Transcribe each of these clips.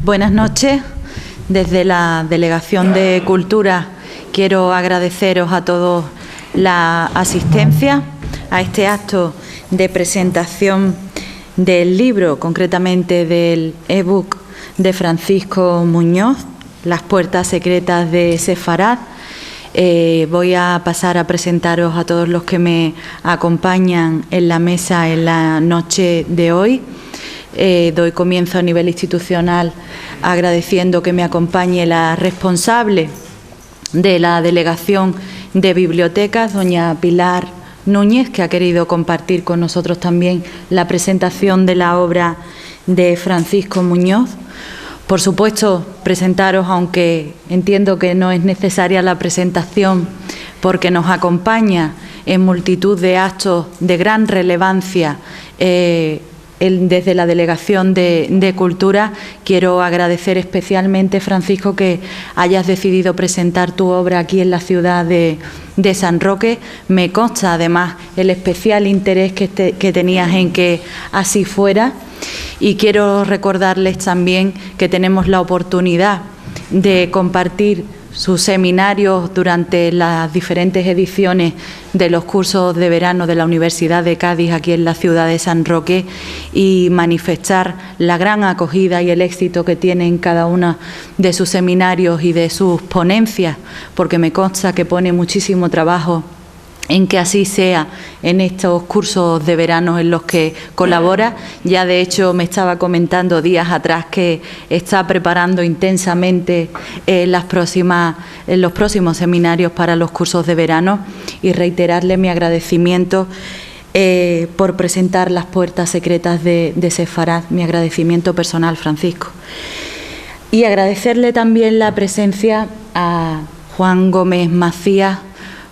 Buenas noches. Desde la Delegación de Cultura quiero agradeceros a todos la asistencia a este acto de presentación del libro, concretamente del ebook de Francisco Muñoz, Las puertas secretas de Sefarad. Voy a pasar a presentaros a todos los que me acompañan en la mesa en la noche de hoy. Doy comienzo a nivel institucional agradeciendo que me acompañe la responsable de la Delegación de Bibliotecas, doña Pilar Núñez, que ha querido compartir con nosotros también la presentación de la obra de Francisco Muñoz. Por supuesto, presentaros, aunque entiendo que no es necesaria la presentación, porque nos acompaña en multitud de actos de gran relevancia desde la Delegación de Cultura. Quiero agradecer especialmente, Francisco, que hayas decidido presentar tu obra aquí en la ciudad de San Roque. Me consta, además, el especial interés que tenías en que así fuera. Y quiero recordarles también que tenemos la oportunidad de compartir sus seminarios durante las diferentes ediciones de los cursos de verano de la Universidad de Cádiz aquí en la ciudad de San Roque y manifestar la gran acogida y el éxito que tienen cada uno de sus seminarios y de sus ponencias, porque me consta que pone muchísimo trabajo en que así sea en estos cursos de verano en los que colabora. Ya de hecho me estaba comentando días atrás que está preparando intensamente los próximos seminarios para los cursos de verano, y reiterarle mi agradecimiento por presentar Las puertas secretas de Sefarad, mi agradecimiento personal, Francisco. Y agradecerle también la presencia a Juan Gómez Macías,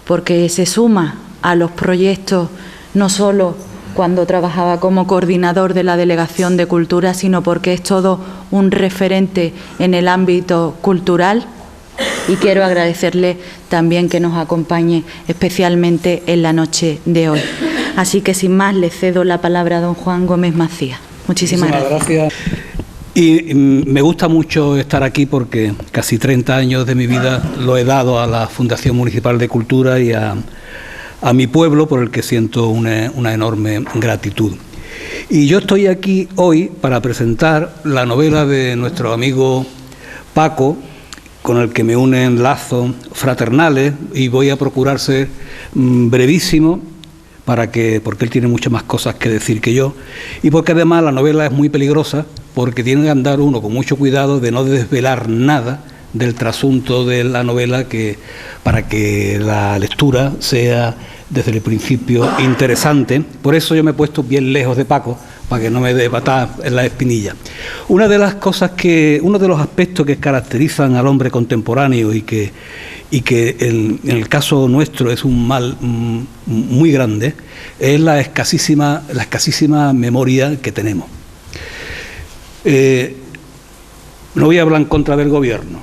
porque se suma a los proyectos no solo cuando trabajaba como coordinador de la Delegación de Cultura, sino porque es todo un referente en el ámbito cultural, y quiero agradecerle también que nos acompañe especialmente en la noche de hoy. Así que sin más le cedo la palabra a don Juan Gómez Macías. Muchísimas gracias. Y me gusta mucho estar aquí porque casi 30 años de mi vida lo he dado a la Fundación Municipal de Cultura y a mi pueblo, por el que siento una enorme gratitud. Y yo estoy aquí hoy para presentar la novela de nuestro amigo Paco, con el que me unen lazos fraternales, y voy a procurar ser brevísimo, porque él tiene muchas más cosas que decir que yo, y porque además la novela es muy peligrosa, porque tiene que andar uno con mucho cuidado de no desvelar nada del trasunto de la novela, para que la lectura sea desde el principio interesante. Por eso yo me he puesto bien lejos de Paco, para que no me dé patadas en la espinilla. Uno de los aspectos que caracterizan al hombre contemporáneo y que en el caso nuestro es un mal muy grande, es la escasísima memoria que tenemos. No voy a hablar en contra del gobierno,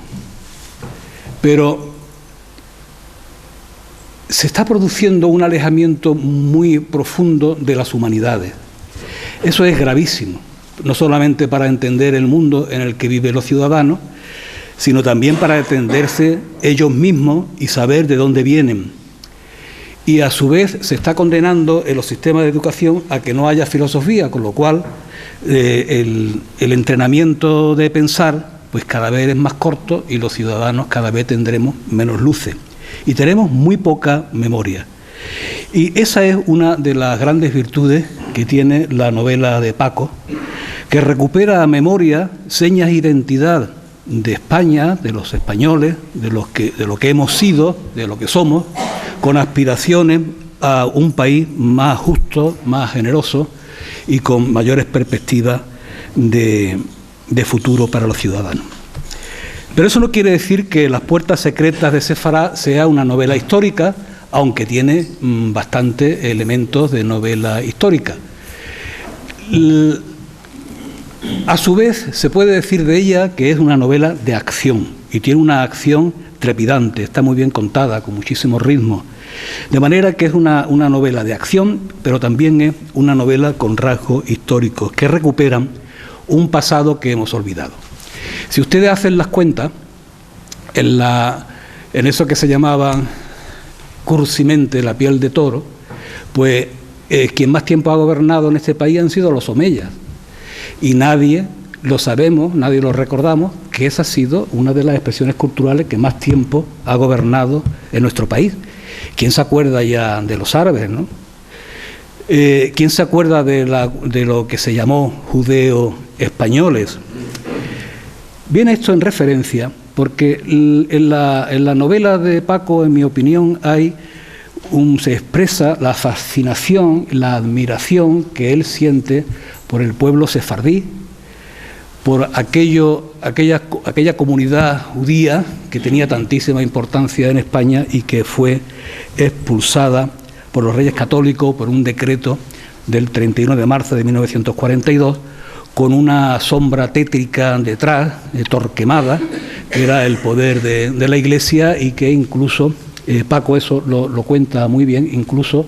pero se está produciendo un alejamiento muy profundo de las humanidades. Eso es gravísimo, no solamente para entender el mundo en el que viven los ciudadanos, sino también para entenderse ellos mismos y saber de dónde vienen. Y a su vez se está condenando en los sistemas de educación a que no haya filosofía, con lo cual el entrenamiento de pensar pues cada vez es más corto y los ciudadanos cada vez tendremos menos luces. Y tenemos muy poca memoria. Y esa es una de las grandes virtudes que tiene la novela de Paco, que recupera a memoria señas de identidad de España, de los españoles, de lo que hemos sido, de lo que somos, con aspiraciones a un país más justo, más generoso y con mayores perspectivas de futuro para los ciudadanos. Pero eso no quiere decir que Las puertas secretas de Sefarad sea una novela histórica, aunque tiene bastantes elementos de novela histórica. A su vez, se puede decir de ella que es una novela de acción, y tiene una acción trepidante, está muy bien contada, con muchísimo ritmo. De manera que es una novela de acción, pero también es una novela con rasgos históricos que recuperan un pasado que hemos olvidado. Si ustedes hacen las cuentas, en eso que se llamaba cursimente la piel de toro, pues quien más tiempo ha gobernado en este país han sido los omeyas. Y nadie lo sabemos, nadie lo recordamos, que esa ha sido una de las expresiones culturales que más tiempo ha gobernado en nuestro país. ¿Quién se acuerda ya de los árabes, no? ¿Quién se acuerda de lo que se llamó judeo-españoles? Viene esto en referencia porque en la novela de Paco, en mi opinión, se expresa la fascinación, la admiración que él siente por el pueblo sefardí, por aquella comunidad judía que tenía tantísima importancia en España y que fue expulsada por los Reyes Católicos por un decreto del 31 de marzo de 1942, con una sombra tétrica detrás, Torquemada, que era el poder de la Iglesia, y que incluso, Paco eso lo cuenta muy bien, incluso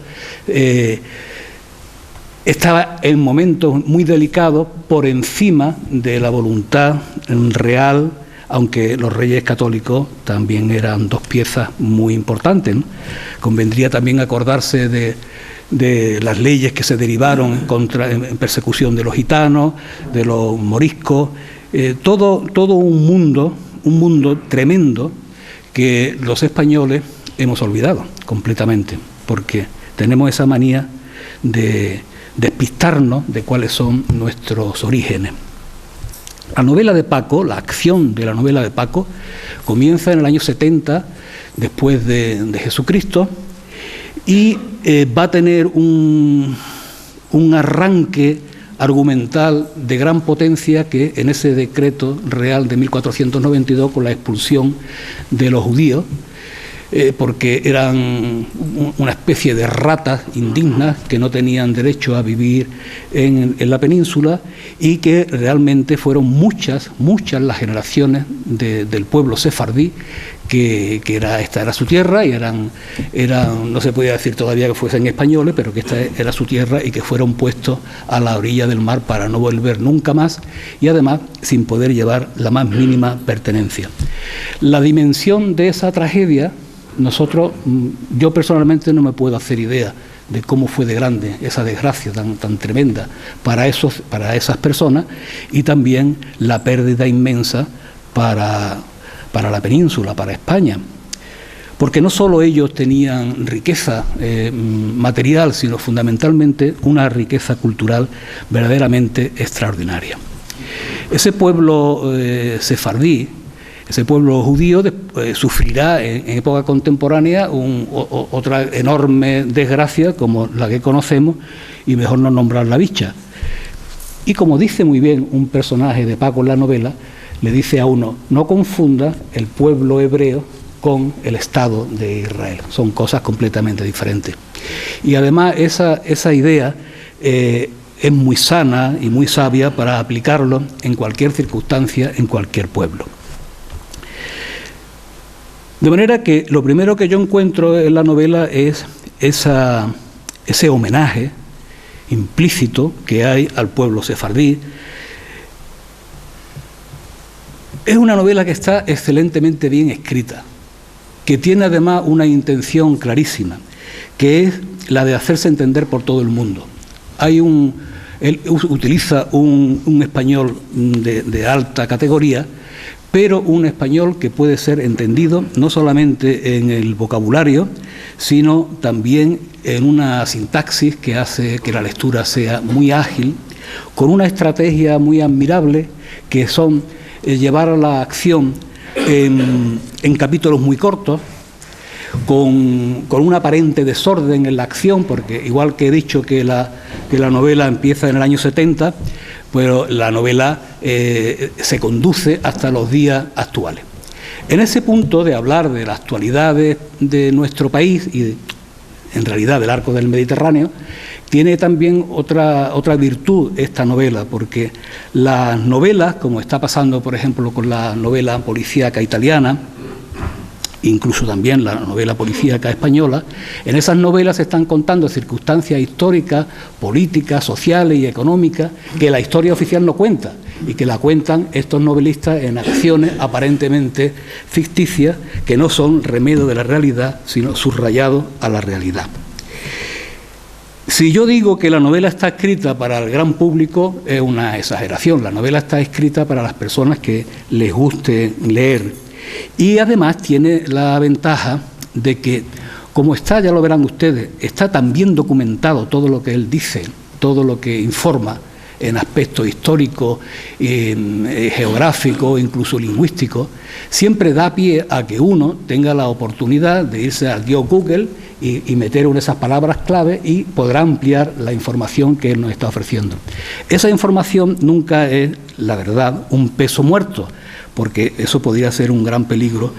estaba en momentos muy delicados por encima de la voluntad real, aunque los Reyes Católicos también eran dos piezas muy importantes, ¿no? Convendría también acordarse de las leyes que se derivaron en persecución de los gitanos, de los moriscos, todo un mundo tremendo que los españoles hemos olvidado completamente, porque tenemos esa manía de despistarnos de cuáles son nuestros orígenes. La novela de Paco, la acción de la novela de Paco, comienza en el año 70, después de Jesucristo, y va a tener un arranque argumental de gran potencia que en ese decreto real de 1492, con la expulsión de los judíos, porque eran una especie de ratas indignas que no tenían derecho a vivir en la península, y que realmente fueron muchas las generaciones del pueblo sefardí, que esta era su tierra, y eran, no se podía decir todavía que fuesen españoles, pero que esta era su tierra, y que fueron puestos a la orilla del mar para no volver nunca más, y además sin poder llevar la más mínima pertenencia. La dimensión de esa tragedia, yo personalmente no me puedo hacer idea de cómo fue de grande esa desgracia tan tremenda para esas personas, y también la pérdida inmensa para la península, para España, porque no solo ellos tenían riqueza material, sino fundamentalmente una riqueza cultural verdaderamente extraordinaria. Ese pueblo sefardí, ese pueblo judío, sufrirá en época contemporánea otra enorme desgracia como la que conocemos, y mejor no nombrarla bicha. Y como dice muy bien un personaje de Paco en la novela, le dice a uno: no confunda el pueblo hebreo con el Estado de Israel, son cosas completamente diferentes. Y además esa idea es muy sana y muy sabia para aplicarlo en cualquier circunstancia, en cualquier pueblo. De manera que lo primero que yo encuentro en la novela es ese homenaje implícito que hay al pueblo sefardí. Es una novela que está excelentemente bien escrita, que tiene además una intención clarísima, que es la de hacerse entender por todo el mundo. Él utiliza un español de alta categoría, pero un español que puede ser entendido no solamente en el vocabulario, sino también en una sintaxis que hace que la lectura sea muy ágil, con una estrategia muy admirable, que son llevar a la acción en capítulos muy cortos, con un aparente desorden en la acción, porque igual que he dicho que la novela empieza en el año 70, pero la novela se conduce hasta los días actuales. En ese punto de hablar de la actualidad de nuestro país y en realidad del arco del Mediterráneo, tiene también otra virtud esta novela, porque las novelas, como está pasando por ejemplo con la novela policíaca italiana, incluso también la novela policíaca española, en esas novelas se están contando circunstancias históricas, políticas, sociales y económicas que la historia oficial no cuenta, y que la cuentan estos novelistas en acciones aparentemente ficticias que no son remedio de la realidad, sino subrayados a la realidad. Si yo digo que la novela está escrita para el gran público, es una exageración. La novela está escrita para las personas que les guste leer. Y además tiene la ventaja de que, como está, ya lo verán ustedes, está tan bien documentado todo lo que él dice, todo lo que informa en aspectos históricos, geográficos, incluso lingüísticos, siempre da pie a que uno tenga la oportunidad de irse al dios Google y meter una de esas palabras clave y podrá ampliar la información que él nos está ofreciendo. Esa información nunca es, la verdad, un peso muerto, porque eso podría ser un gran peligro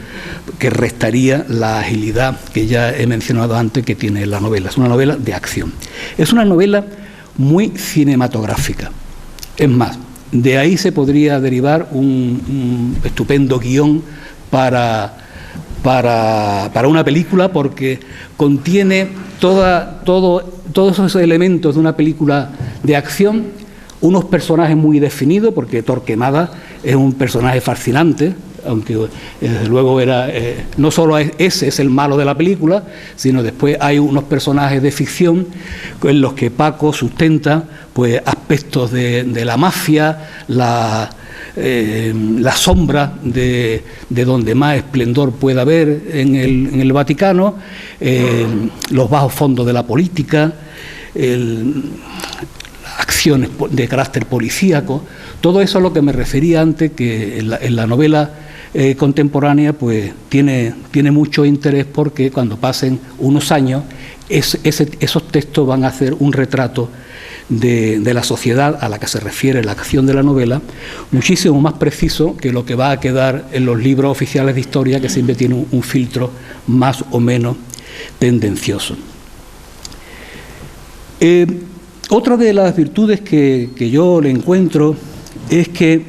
que restaría la agilidad que ya he mencionado antes que tiene la novela. Es una novela de acción. Es una novela muy cinematográfica. Es más, de ahí se podría derivar un estupendo guión para una película, porque contiene todos esos elementos de una película de acción, unos personajes muy definidos, porque Torquemada es un personaje fascinante, aunque desde luego no solo ese es el malo de la película, sino después hay unos personajes de ficción en los que Paco sustenta pues aspectos de la mafia, la sombra de donde más esplendor pueda haber en el Vaticano, los bajos fondos de la política, acciones de carácter policíaco. Todo eso es lo que me refería antes, que en la novela contemporánea pues tiene mucho interés, porque cuando pasen unos años esos textos van a hacer un retrato de la sociedad a la que se refiere la acción de la novela, muchísimo más preciso que lo que va a quedar en los libros oficiales de historia, que siempre tienen un filtro más o menos tendencioso. Otra de las virtudes que yo le encuentro es que,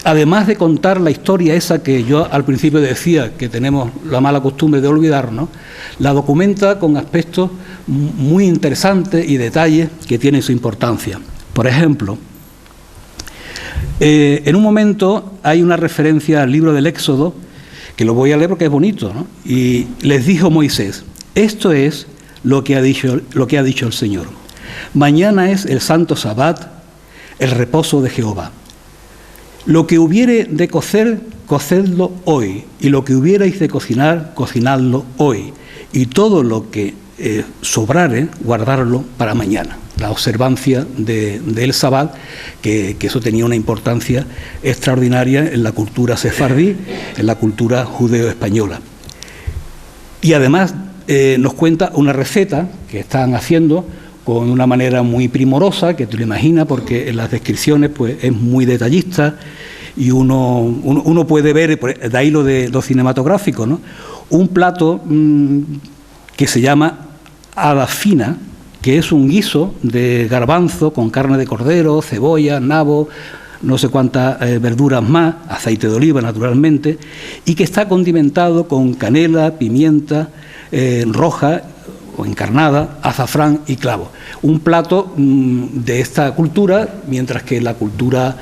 además de contar la historia esa que yo al principio decía que tenemos la mala costumbre de olvidarnos, la documenta con aspectos muy interesantes y detalles que tienen su importancia. Por ejemplo, en un momento hay una referencia al libro del Éxodo, que lo voy a leer porque es bonito, ¿no? Y les dijo Moisés: esto es lo que ha dicho el Señor. Mañana es el santo Sabbat, el reposo de Jehová. Lo que hubiere de cocer, cocedlo hoy, y lo que hubierais de cocinar, cocinadlo hoy, y todo lo que sobrare, guardarlo para mañana. La observancia del Sabbat, que eso tenía una importancia extraordinaria en la cultura sefardí, en la cultura judeo-española. Y además nos cuenta una receta que están haciendo con una manera muy primorosa, que tú lo imaginas, porque en las descripciones pues es muy detallista, y uno puede ver, de ahí lo cinematográfico, ¿no? Un plato que se llama adafina, que es un guiso de garbanzo con carne de cordero, cebolla, nabo, no sé cuántas verduras más, aceite de oliva naturalmente, y que está condimentado con canela, pimienta roja o encarnada, azafrán y clavo. Un plato de esta cultura, mientras que en la cultura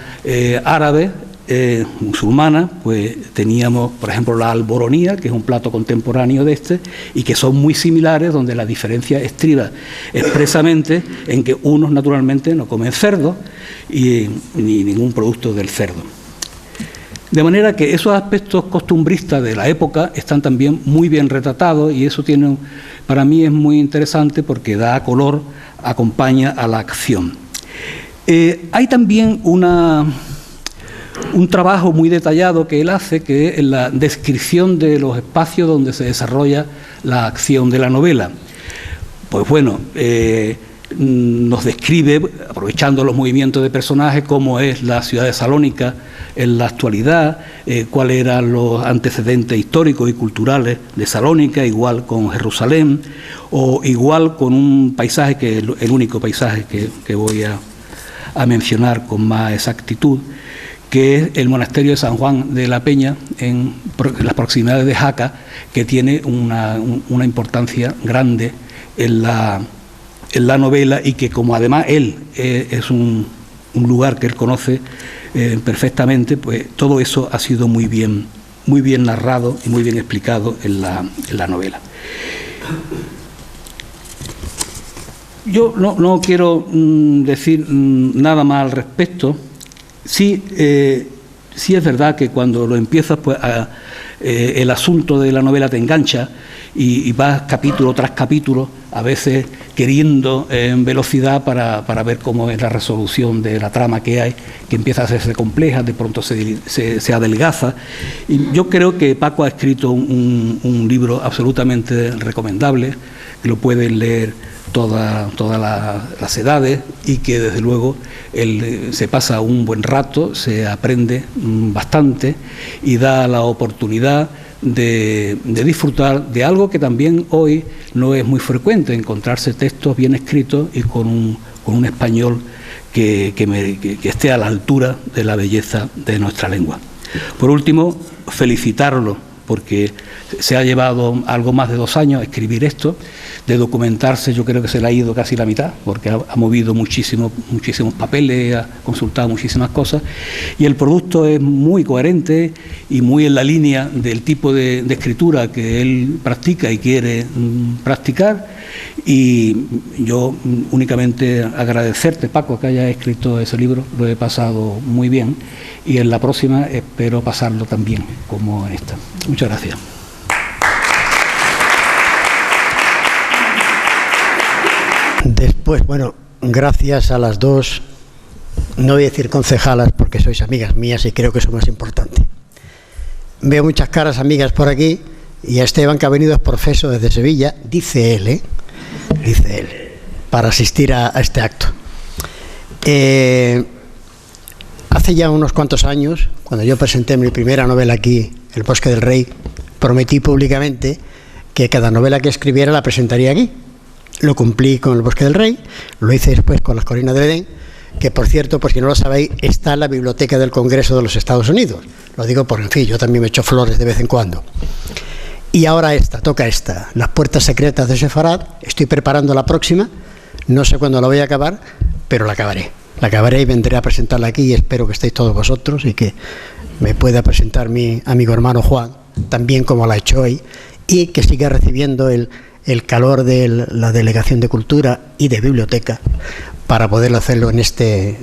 árabe, musulmana, pues teníamos, por ejemplo, la alboronía, que es un plato contemporáneo de este, y que son muy similares, donde la diferencia estriba expresamente en que unos naturalmente no comen cerdo ni ningún producto del cerdo. De manera que esos aspectos costumbristas de la época están también muy bien retratados, y eso para mí es muy interesante porque da color, acompaña a la acción. Hay también un trabajo muy detallado que él hace, que es la descripción de los espacios donde se desarrolla la acción de la novela. Pues bueno, nos describe, aprovechando los movimientos de personajes, cómo es la ciudad de Salónica en la actualidad, cuáles eran los antecedentes históricos y culturales de Salónica, igual con Jerusalén, o igual con un paisaje, que es el único paisaje que voy a mencionar con más exactitud, que es el monasterio de San Juan de la Peña, en las proximidades de Jaca, que tiene una importancia grande en la novela, y que, como además él es un un lugar que él conoce perfectamente, pues todo eso ha sido muy bien narrado y muy bien explicado en la novela. Yo no quiero decir nada más al respecto. Sí es verdad que cuando lo empiezas, pues el asunto de la novela te engancha y vas capítulo tras capítulo, a veces queriendo en velocidad para ver cómo es la resolución de la trama que hay, que empieza a hacerse compleja, de pronto se adelgaza. Y yo creo que Paco ha escrito un libro absolutamente recomendable, que lo pueden leer todas las edades y que desde luego se pasa un buen rato, se aprende bastante y da la oportunidad de disfrutar de algo que también hoy no es muy frecuente, encontrarse textos bien escritos y con un español que esté a la altura de la belleza de nuestra lengua. Por último, felicitarlo, porque se ha llevado algo más de 2 años a escribir esto. De documentarse yo creo que se le ha ido casi la mitad, porque ha movido muchísimos papeles, ha consultado muchísimas cosas, y el producto es muy coherente y muy en la línea del tipo de escritura que él practica y quiere practicar. Y yo únicamente agradecerte, Paco, que hayas escrito ese libro, lo he pasado muy bien, y en la próxima espero pasarlo también como en esta. Muchas gracias. Después, bueno, gracias a las dos, no voy a decir concejalas porque sois amigas mías y creo que eso es más importante. Veo muchas caras amigas por aquí, y a Esteban, que ha venido es profeso desde Sevilla, dice él, para asistir a este acto. Hace ya unos cuantos años, cuando yo presenté mi primera novela aquí, El Bosque del Rey, prometí públicamente que cada novela que escribiera la presentaría aquí. Lo cumplí con El Bosque del Rey, lo hice después con Las Colinas del Edén, que por cierto, por si no lo sabéis, está en la Biblioteca del Congreso de los Estados Unidos. Lo digo por, en fin, yo también me echo flores de vez en cuando. Y ahora toca esta, Las Puertas Secretas de Sefarad. Estoy preparando la próxima, no sé cuándo la voy a acabar, pero la acabaré. La acabaré y vendré a presentarla aquí, y espero que estéis todos vosotros y que me pueda presentar mi amigo hermano Juan, también como la ha hecho hoy, y que siga recibiendo el calor de la Delegación de Cultura y de Biblioteca para poderlo hacerlo en este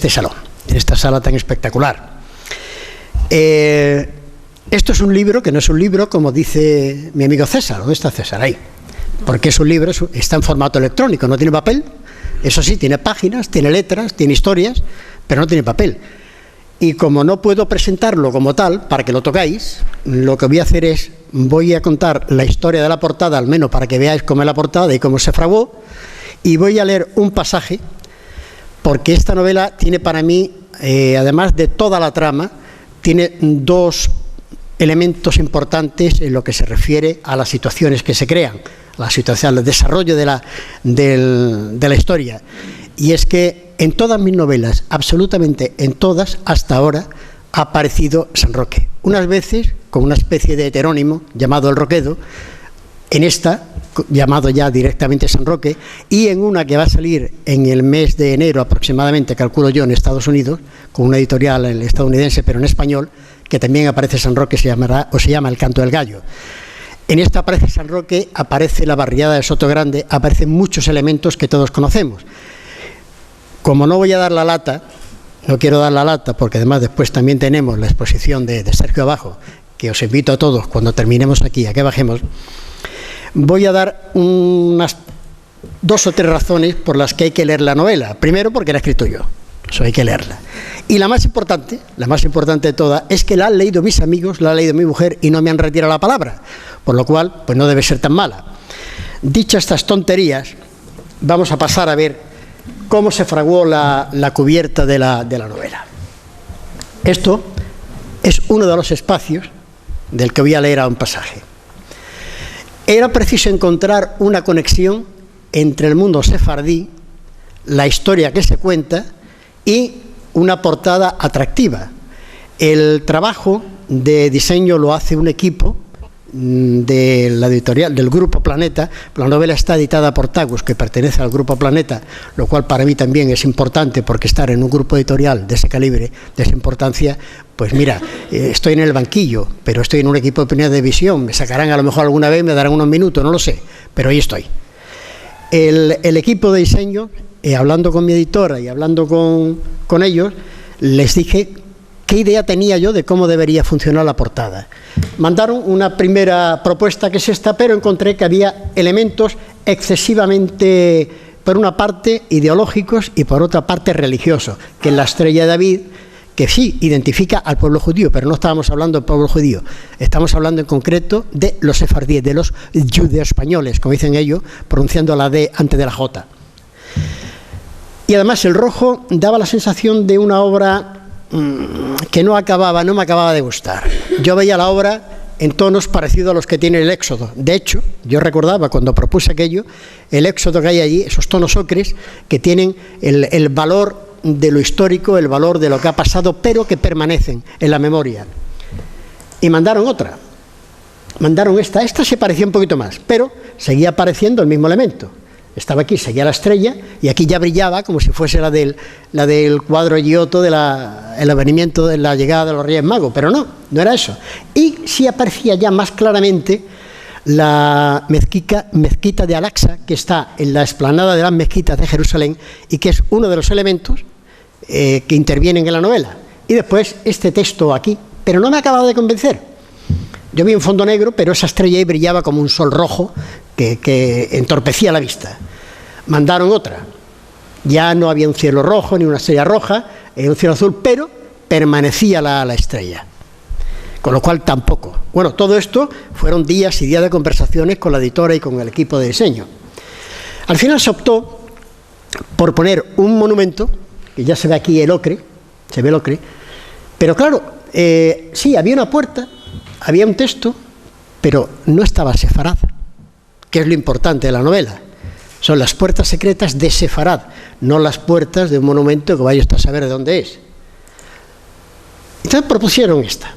salón, en esta sala tan espectacular. Esto es un libro que no es un libro como dice mi amigo César. ¿Dónde está César? Ahí. Porque es un libro, está en formato electrónico, no tiene papel. Eso sí, tiene páginas, tiene letras, tiene historias, pero no tiene papel. Y como no puedo presentarlo como tal, para que lo tocáis, lo que voy a hacer es, voy a contar la historia de la portada, al menos para que veáis cómo es la portada y cómo se fraguó, y voy a leer un pasaje, porque esta novela tiene para mí, además de toda la trama, tiene 2 elementos importantes en lo que se refiere a las situaciones que se crean, la situación, el desarrollo de la historia. Y es que en todas mis novelas, absolutamente en todas, hasta ahora, ha aparecido San Roque. Unas veces con una especie de heterónimo llamado El Roquedo, en esta llamado ya directamente San Roque, y en una que va a salir en el mes de enero aproximadamente, calculo yo, en Estados Unidos, con una editorial estadounidense pero en español, que también aparece San Roque, se llama El Canto del Gallo. En esta aparece San Roque, aparece la barriada de Soto Grande, aparecen muchos elementos que todos conocemos. Como no voy a dar la lata, no quiero dar la lata, porque además después también tenemos la exposición de Sergio Abajo, que os invito a todos cuando terminemos aquí a que bajemos, voy a dar unas 2 o 3 razones por las que hay que leer la novela. Primero, porque la he escrito yo, eso hay que leerla. Y la más importante de todas, es que la han leído mis amigos, la ha leído mi mujer y no me han retirado la palabra, por lo cual, pues no debe ser tan mala. Dichas estas tonterías, vamos a pasar a ver cómo se fraguó la cubierta de la novela. Esto es uno de los espacios del que voy a leer a un pasaje. Era preciso encontrar una conexión entre el mundo sefardí, la historia que se cuenta y una portada atractiva. El trabajo de diseño lo hace un equipo de la editorial del Grupo Planeta. La novela está editada por Tagus, que pertenece al Grupo Planeta, lo cual para mí también es importante, porque estar en un grupo editorial de ese calibre, de esa importancia, pues mira, estoy en el banquillo, pero estoy en un equipo de primera división, me sacarán a lo mejor alguna vez, me darán unos minutos, no lo sé, pero ahí estoy. El equipo de diseño, hablando con mi editora y hablando con ellos, les dije qué idea tenía yo de cómo debería funcionar la portada. Mandaron una primera propuesta, que es esta, pero encontré que había elementos excesivamente, por una parte, ideológicos y por otra parte religiosos, que en la estrella de David, que sí identifica al pueblo judío, pero no estábamos hablando del pueblo judío, estamos hablando en concreto de los sefardíes, de los judeo-españoles, como dicen ellos, pronunciando la D antes de la J. Y además el rojo daba la sensación de una obra que no me acababa de gustar. Yo veía la obra en tonos parecidos a los que tiene el Éxodo. De hecho, yo recordaba cuando propuse aquello, el Éxodo que hay allí, esos tonos ocres que tienen el valor de lo histórico, el valor de lo que ha pasado, pero que permanecen en la memoria. Y mandaron otra. Mandaron esta se parecía un poquito más, pero seguía apareciendo el mismo elemento. Estaba aquí, seguía la estrella, y aquí ya brillaba como si fuese la del cuadro Giotto del avenimiento de la llegada de los Reyes Magos, pero no era eso. Y sí aparecía ya más claramente la mezquita de Al-Aqsa, que está en la explanada de las mezquitas de Jerusalén y que es uno de los elementos que intervienen en la novela. Y después este texto aquí, pero no me ha acabado de convencer. Yo vi un fondo negro, pero esa estrella ahí brillaba como un sol rojo que entorpecía la vista. Mandaron otra. Ya no había un cielo rojo ni una estrella roja, era un cielo azul, pero permanecía la estrella. Con lo cual tampoco. Bueno, todo esto fueron días y días de conversaciones con la editora y con el equipo de diseño. Al final se optó por poner un monumento, que ya se ve aquí el ocre, se ve el ocre, pero claro, sí, había una puerta, había un texto, pero no estaba Sefarad, que es lo importante de la novela. Son las puertas secretas de Sefarad, no las puertas de un monumento que vaya usted a saber de dónde es. Entonces propusieron esta.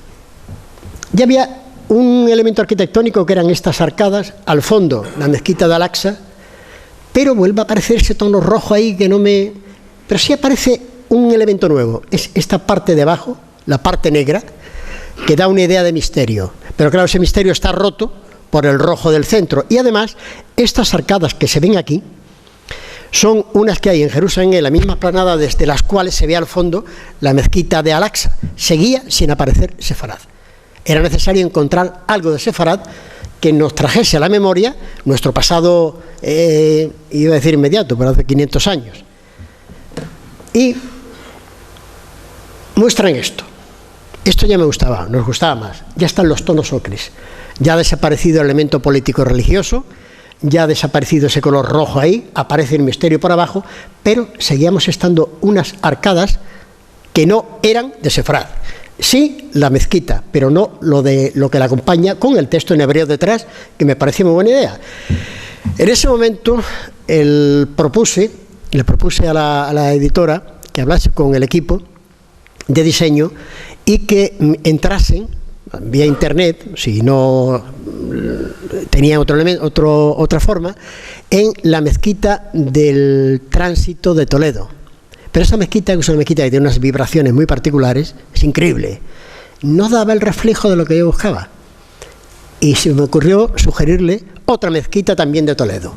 Ya había un elemento arquitectónico que eran estas arcadas, al fondo la mezquita de Al-Aqsa, pero vuelve a aparecer ese tono rojo ahí que no me... Pero sí aparece un elemento nuevo, es esta parte de abajo, la parte negra, que da una idea de misterio. Pero claro, ese misterio está roto por el rojo del centro. Y además, estas arcadas que se ven aquí son unas que hay en Jerusalén, en la misma explanada desde las cuales se ve al fondo la mezquita de Al-Aqsa. Seguía sin aparecer Sefarad. Era necesario encontrar algo de Sefarad que nos trajese a la memoria nuestro pasado, iba a decir inmediato, pero hace 500 años. Y muestran esto. Esto ya me gustaba, nos gustaba más. Ya están los tonos ocres. Ya ha desaparecido el elemento político-religioso, ya ha desaparecido ese color rojo ahí, aparece el misterio por abajo, pero seguíamos estando unas arcadas que no eran de Sefarad. Sí, la mezquita, pero no lo que la acompaña, con el texto en hebreo detrás, que me parecía muy buena idea. En ese momento le propuse a la editora que hablase con el equipo de diseño y que entrasen vía internet, si no tenía otra forma, en la mezquita del Tránsito de Toledo. Pero esa mezquita, que es una mezquita que tiene unas vibraciones muy particulares, es increíble, no daba el reflejo de lo que yo buscaba. Y se me ocurrió sugerirle otra mezquita también de Toledo,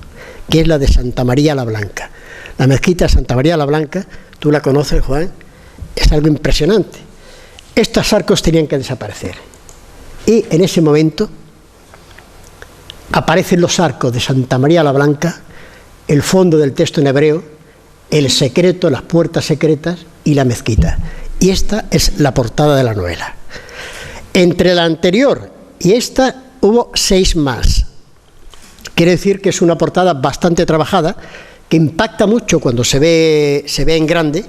que es la de Santa María la Blanca. La mezquita de Santa María la Blanca, tú la conoces, Juan, es algo impresionante. Estos arcos tenían que desaparecer. Y en ese momento aparecen los arcos de Santa María la Blanca, el fondo del texto en hebreo, el secreto, las puertas secretas y la mezquita. Y esta es la portada de la novela. Entre la anterior y esta hubo 6 más. Quiere decir que es una portada bastante trabajada, que impacta mucho cuando se ve en grande,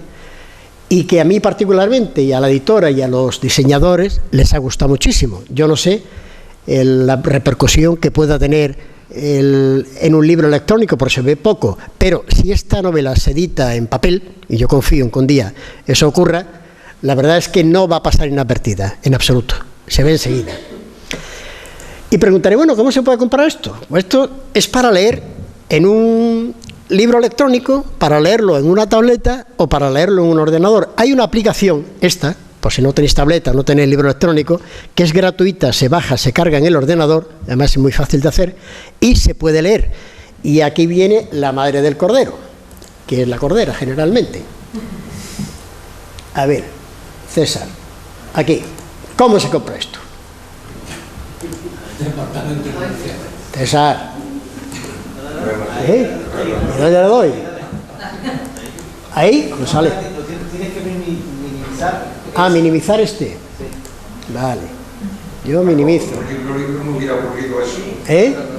y que a mí particularmente, y a la editora y a los diseñadores, les ha gustado muchísimo. Yo no sé la repercusión que pueda tener en un libro electrónico, porque se ve poco, pero si esta novela se edita en papel, y yo confío en que un día eso ocurra, la verdad es que no va a pasar inadvertida, en absoluto, se ve enseguida. Y preguntaré, bueno, ¿cómo se puede comprar esto? Pues esto es para leer en un libro electrónico, para leerlo en una tableta o para leerlo en un ordenador. Hay una aplicación, esta, por si no tenéis tableta, no tenéis libro electrónico, que es gratuita, se baja, se carga en el ordenador, además es muy fácil de hacer, y se puede leer. Y aquí viene la madre del cordero, que es la cordera generalmente. A ver, César, aquí, ¿cómo se compra esto? César. ¿Y dónde le doy? Ahí no sale. Tienes que minimizar. Ah, minimizar este. Vale. Yo minimizo. Con un libro no hubiera ocurrido eso.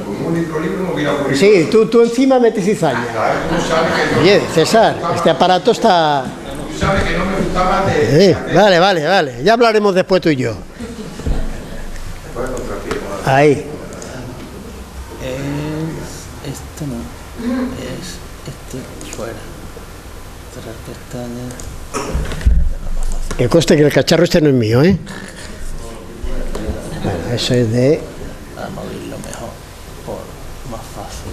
Con un libro no hubiera ocurrido Sí, eso. tú encima metes cizaña. Claro, tú sabes que Oye, César, este aparato está... Tú sabes que no me gustaba de... Vale. Ya hablaremos después tú y yo. Ahí. Este no. Es este fuera. Cerrar pestañas. Que conste que el cacharro este no es mío, ¿eh? Bueno, eso es de... Vamos a abrirlo mejor. Por más fácil.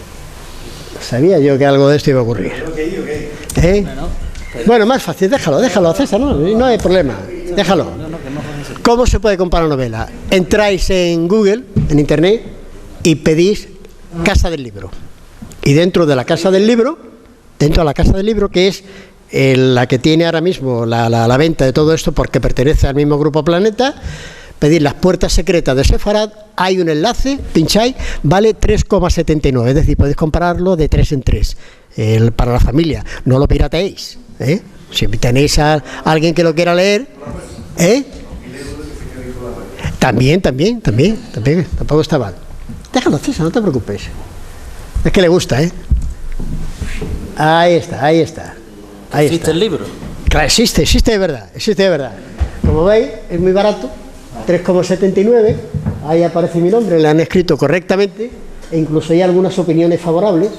Sabía yo que algo de esto iba a ocurrir. ¿Eh? Bueno, más fácil, déjalo, César, no hay problema. Déjalo. ¿Cómo se puede comprar una novela? Entráis en Google, en Internet, y pedís Casa del Libro. Y dentro de la Casa del Libro, que es la que tiene ahora mismo la venta de todo esto, porque pertenece al mismo Grupo Planeta, pedís Las Puertas Secretas de Sefarad, hay un enlace, pincháis, vale 3,79, es decir, podéis comprarlo de 3 en 3, para la familia, no lo pirateéis, ¿eh? Si tenéis a alguien que lo quiera leer, ¿eh? También, tampoco está mal. Déjalo, César, no te preocupes. Es que le gusta, ¿eh? Ahí está. ¿Existe el libro? Claro, existe de verdad. Como veis, es muy barato, 3,79, ahí aparece mi nombre, le han escrito correctamente, e incluso hay algunas opiniones favorables.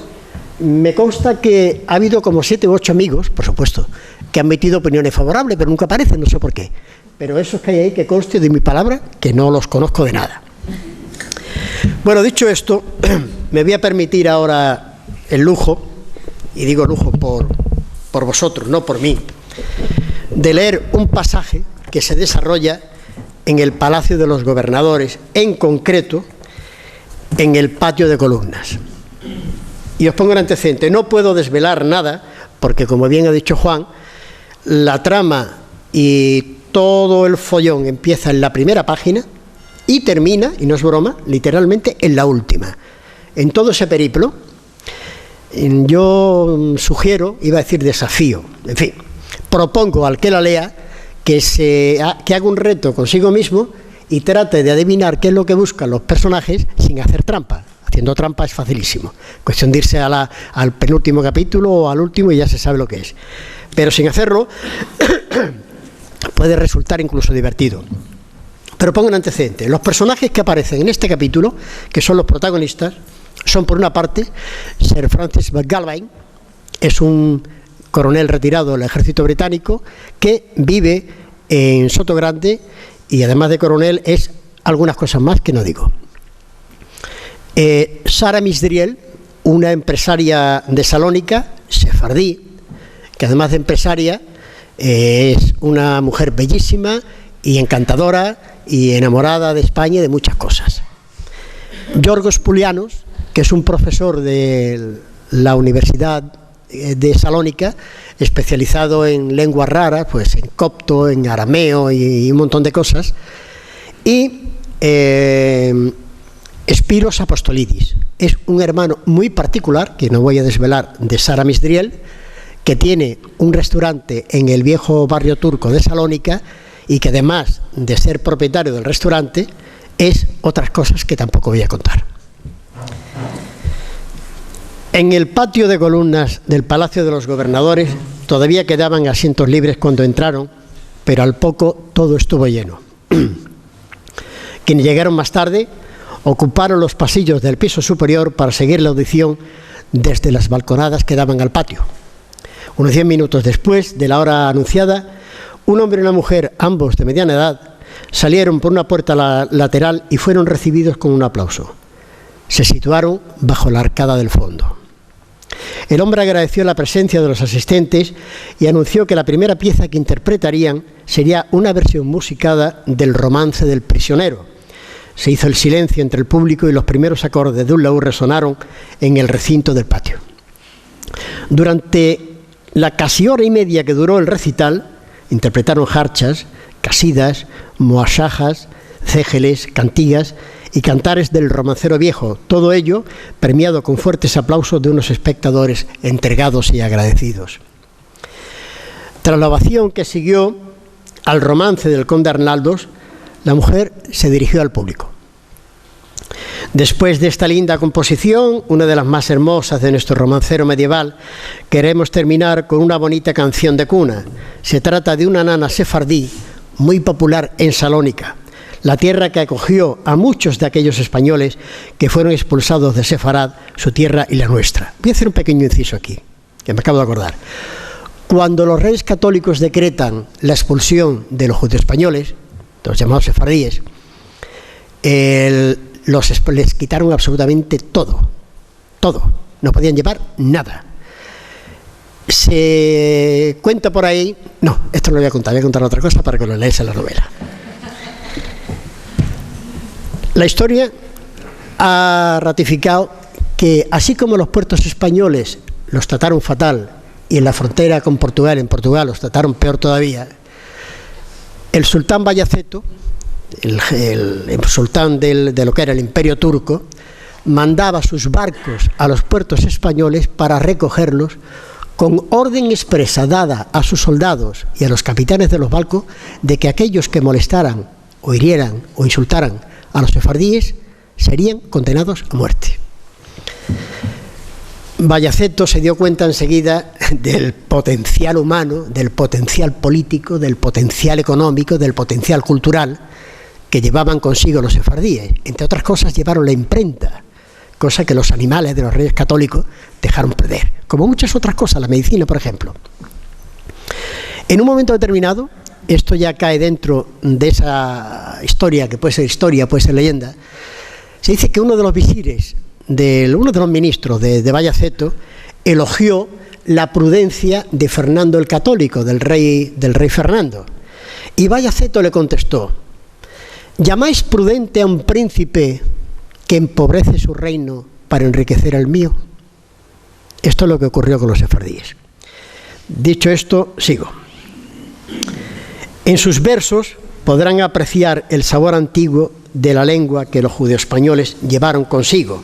Me consta que ha habido como 7 u 8 amigos, por supuesto, que han metido opiniones favorables, pero nunca aparecen, no sé por qué. Pero esos que hay ahí, que conste de mi palabra, que no los conozco de nada. Bueno, dicho esto, me voy a permitir ahora el lujo, y digo lujo por vosotros, no por mí, de leer un pasaje que se desarrolla en el Palacio de los Gobernadores, en concreto, en el Patio de Columnas. Y os pongo el antecedente. No puedo desvelar nada, porque como bien ha dicho Juan, la trama y todo el follón empieza en la primera página y termina, y no es broma, literalmente en la última. En todo ese periplo, yo sugiero, iba a decir desafío, en fin, propongo al que la lea que haga un reto consigo mismo y trate de adivinar qué es lo que buscan los personajes sin hacer trampa. Haciendo trampa es facilísimo. Cuestión de irse al penúltimo capítulo o al último y ya se sabe lo que es. Pero sin hacerlo puede resultar incluso divertido. Pero pongo un antecedente. Los personajes que aparecen en este capítulo, que son los protagonistas, son por una parte Sir Francis McGalvine, es un coronel retirado del ejército británico que vive en Sotogrande y además de coronel es algunas cosas más que no digo. Sara Misdriel, una empresaria de Salónica, sefardí, que además de empresaria es una mujer bellísima y encantadora y enamorada de España y de muchas cosas. Yorgos Pulianos, que es un profesor de la Universidad de Salónica, especializado en lenguas raras, pues en copto, en arameo y un montón de cosas, y Spiros Apostolidis, es un hermano muy particular, que no voy a desvelar, de Sara Misdriel, que tiene un restaurante en el viejo barrio turco de Salónica y que además de ser propietario del restaurante, es otras cosas que tampoco voy a contar. En el patio de columnas del Palacio de los Gobernadores todavía quedaban asientos libres cuando entraron, pero al poco todo estuvo lleno. Quienes llegaron más tarde ocuparon los pasillos del piso superior para seguir la audición desde las balconadas que daban al patio. Unos 10 minutos después de la hora anunciada, un hombre y una mujer, ambos de mediana edad, salieron por una puerta lateral y fueron recibidos con un aplauso. Se situaron bajo la arcada del fondo. El hombre agradeció la presencia de los asistentes y anunció que la primera pieza que interpretarían sería una versión musicada del Romance del prisionero. Se hizo el silencio entre el público y los primeros acordes de un laúd resonaron en el recinto del patio. Durante la casi hora y media que duró el recital, interpretaron jarchas, casidas, moasajas, cégeles, cantigas y cantares del romancero viejo, todo ello premiado con fuertes aplausos de unos espectadores entregados y agradecidos. Tras la ovación que siguió al romance del conde Arnaldos, la mujer se dirigió al público. Después de esta linda composición, una de las más hermosas de nuestro romancero medieval, queremos terminar con una bonita canción de cuna. Se trata de una nana sefardí muy popular en Salónica, la tierra que acogió a muchos de aquellos españoles que fueron expulsados de Sefarad, su tierra y la nuestra. Voy a hacer un pequeño inciso aquí, que me acabo de acordar. Cuando los reyes católicos decretan la expulsión de los judíos españoles, los llamados sefardíes, les quitaron absolutamente todo, no podían llevar nada. Se cuenta por ahí, no, esto no lo voy a contar otra cosa para que lo leáis en la novela. La historia ha ratificado que así como los puertos españoles los trataron fatal y en la frontera con Portugal, en Portugal los trataron peor todavía, el sultán Bayaceto, el sultán de lo que era el Imperio Turco, mandaba sus barcos a los puertos españoles para recogerlos con orden expresa dada a sus soldados y a los capitanes de los barcos de que aquellos que molestaran o hirieran o insultaran a los sefardíes serían condenados a muerte. Bayaceto se dio cuenta enseguida del potencial humano, del potencial político, del potencial económico, del potencial cultural que llevaban consigo los sefardíes. Entre otras cosas, llevaron la imprenta, cosa que los animales de los reyes católicos dejaron perder, como muchas otras cosas, la medicina, por ejemplo. En un momento determinado, esto ya cae dentro de esa historia, que puede ser leyenda, se dice que uno de los visires, uno de los ministros de Bayaceto, elogió la prudencia de Fernando el Católico, del rey Fernando. Y Bayaceto le contestó: ¿llamáis prudente a un príncipe que empobrece su reino para enriquecer el mío? Esto es lo que ocurrió con los sefardíes. Dicho esto, sigo. En sus versos podrán apreciar el sabor antiguo de la lengua que los judeoespañoles llevaron consigo,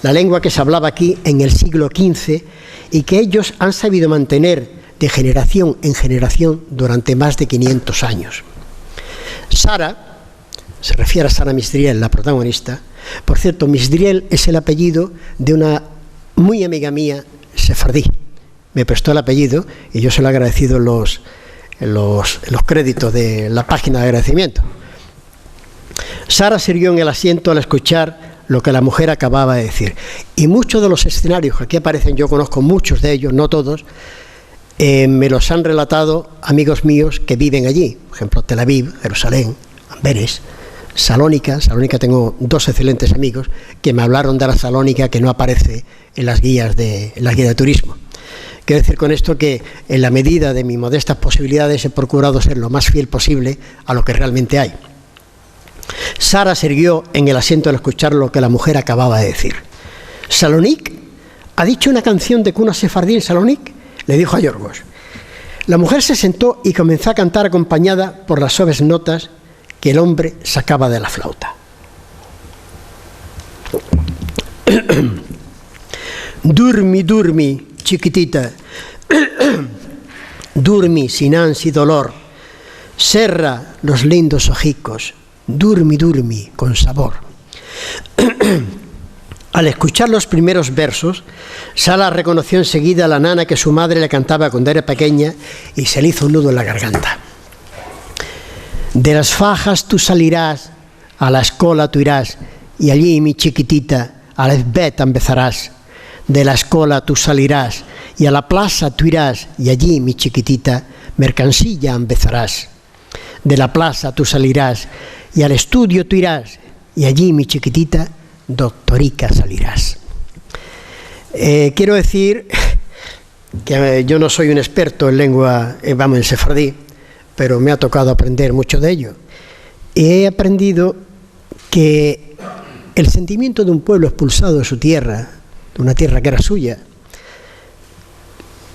la lengua que se hablaba aquí en el siglo XV y que ellos han sabido mantener de generación en generación durante más de 500 años. Sara, se refiere a Sara Misdriel, la protagonista. Por cierto, Misdriel es el apellido de una muy amiga mía sefardí. Me prestó el apellido y yo se lo he agradecido en los créditos de la página de agradecimiento. Sara siguió en el asiento al escuchar lo que la mujer acababa de decir. Y muchos de los escenarios que aquí aparecen, yo conozco muchos de ellos, no todos, me los han relatado amigos míos que viven allí. Por ejemplo, Tel Aviv, Jerusalén, Amberes, Salónica. Tengo dos excelentes amigos que me hablaron de la Salónica que no aparece en las guías de turismo. Quiero decir con esto que en la medida de mis modestas posibilidades he procurado ser lo más fiel posible a lo que realmente hay. Sara se irguió en el asiento al escuchar lo que la mujer acababa de decir. ¿Salonic? ¿Ha dicho una canción de cuna sefardí en Salonic?, le dijo a Yorgos. La mujer se sentó y comenzó a cantar acompañada por las suaves notas que el hombre sacaba de la flauta. Durmi, durmi, chiquitita, durmi sin ansia y dolor, cerra los lindos ojicos, durmi, durmi, con sabor. Al escuchar los primeros versos, Sara reconoció enseguida a la nana que su madre le cantaba cuando era pequeña y se le hizo un nudo en la garganta. De las fajas tú salirás, a la escuela tú irás, y allí, mi chiquitita, a la esbeta empezarás. De la escuela tú salirás, y a la plaza tú irás, y allí, mi chiquitita, mercancilla empezarás. De la plaza tú salirás y al estudio tú irás, y allí, mi chiquitita, doctorica salirás. Quiero decir que yo no soy un experto en lengua, en sefardí, pero me ha tocado aprender mucho de ello. Y he aprendido que el sentimiento de un pueblo expulsado de su tierra, de una tierra que era suya,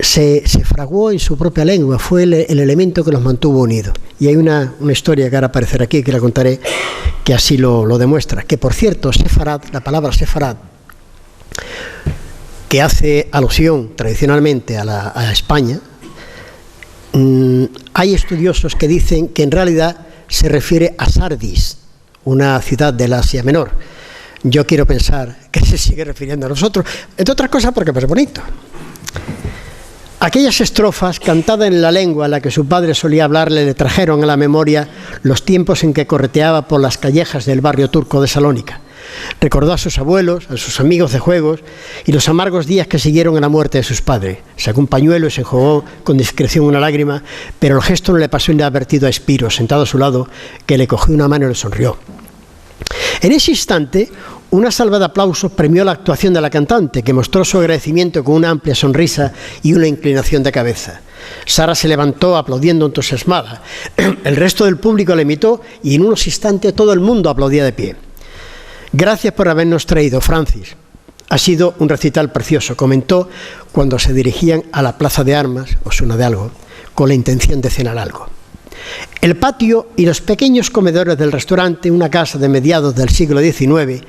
se fraguó en su propia lengua, fue el elemento que los mantuvo unidos. Y hay una historia que ahora aparecerá aquí, que la contaré, que así lo demuestra. Que, por cierto, sefarad, la palabra sefarad, que hace alusión tradicionalmente a España, hay estudiosos que dicen que en realidad se refiere a Sardis, una ciudad del Asia Menor. Yo quiero pensar que se sigue refiriendo a nosotros, entre otras cosas porque es bonito. Aquellas estrofas cantadas en la lengua en la que su padre solía hablarle le trajeron a la memoria los tiempos en que correteaba por las callejas del barrio turco de Salónica. Recordó a sus abuelos, a sus amigos de juegos y los amargos días que siguieron a la muerte de sus padres. Sacó un pañuelo y se enjugó con discreción una lágrima, pero el gesto no le pasó inadvertido a Espiro, sentado a su lado, que le cogió una mano y le sonrió. En ese instante, una salva de aplausos premió la actuación de la cantante, que mostró su agradecimiento con una amplia sonrisa y una inclinación de cabeza. Sara se levantó aplaudiendo entusiasmada. El resto del público la imitó y en unos instantes todo el mundo aplaudía de pie. Gracias por habernos traído, Francis. Ha sido un recital precioso, comentó cuando se dirigían a la plaza de armas, ¿os suena de algo?, con la intención de cenar algo. El patio y los pequeños comedores del restaurante, una casa de mediados del siglo XIX,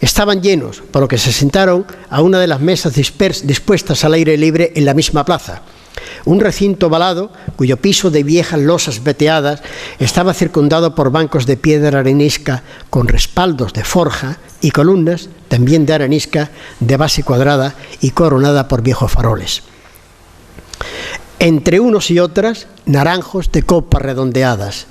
estaban llenos, por lo que se sentaron a una de las mesas dispuestas al aire libre en la misma plaza. Un recinto ovalado, cuyo piso de viejas losas veteadas estaba circundado por bancos de piedra arenisca con respaldos de forja y columnas, también de arenisca, de base cuadrada y coronada por viejos faroles. Entre unos y otras, naranjos de copas redondeadas.